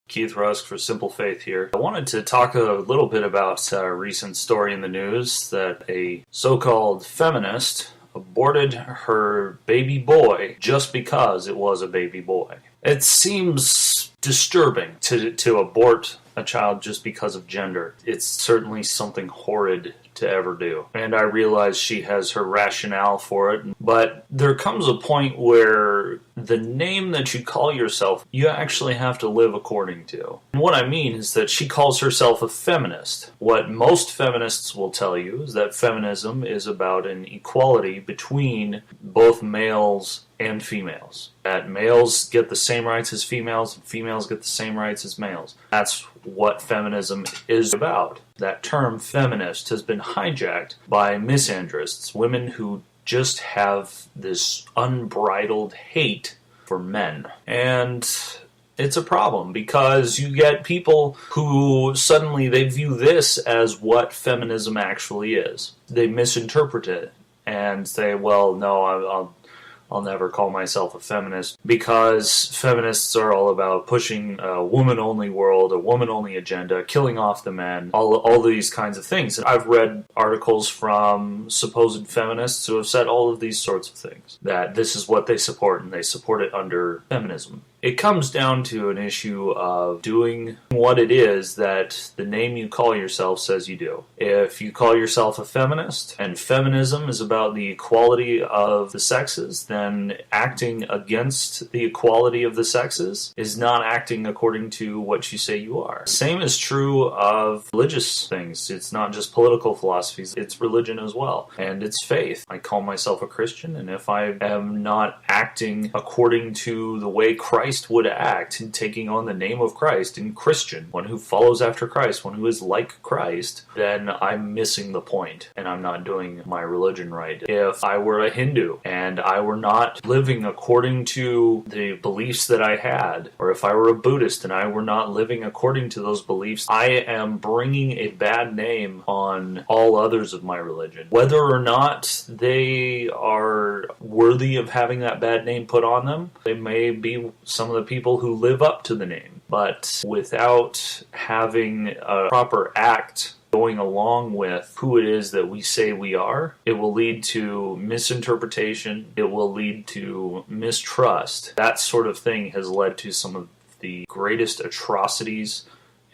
Keith Rusk for SimpleFaith here. I wanted to talk a little bit about a recent story in the news that a so-called feminist aborted her baby boy just because it was a baby boy. It seems disturbing to abort a child just because of gender. It's certainly something horrid to ever do. And I realize she has her rationale for it, but there comes a point where the name that you call yourself, you actually have to live according to. And what I mean is that she calls herself a feminist. What most feminists will tell you is that feminism is about an equality between both males and females. That males get the same rights as females, and females get the same rights as males. That's what feminism is about. That term feminist has been hijacked by misandrists, women who just have this unbridled hate for men. And it's a problem because you get people who suddenly they view this as what feminism actually is. They misinterpret it and say, well, no, I'll never call myself a feminist because feminists are all about pushing a woman-only world, a woman-only agenda, killing off the men, all these kinds of things. And I've read articles from supposed feminists who have said all of these sorts of things, that this is what they support and they support it under feminism. It comes down to an issue of doing what it is that the name you call yourself says you do. If you call yourself a feminist, and feminism is about the equality of the sexes, then acting against the equality of the sexes is not acting according to what you say you are. Same is true of religious things. It's not just political philosophies, it's religion as well. And it's faith. I call myself a Christian, and if I am not acting according to the way Christ would act in taking on the name of Christ in Christian, one who follows after Christ, one who is like Christ, then I'm missing the point and I'm not doing my religion right. If I were a Hindu and I were not living according to the beliefs that I had, or if I were a Buddhist and I were not living according to those beliefs, I am bringing a bad name on all others of my religion. Whether or not they are worthy of having that bad name put on them, they may be some of the people who live up to the name, but without having a proper act going along with who it is that we say we are, it will lead to misinterpretation, it will lead to mistrust. That sort of thing has led to some of the greatest atrocities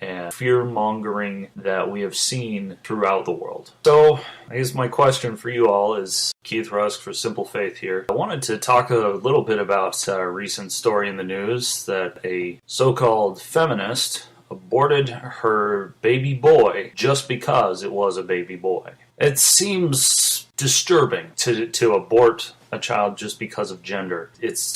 and fear-mongering that we have seen throughout the world. So, I guess my question for you all is, Keith Rusk for SimpleFaith here. I wanted to talk a little bit about a recent story in the news that a so-called feminist aborted her baby boy just because it was a baby boy. It seems disturbing to abort a child just because of gender. It's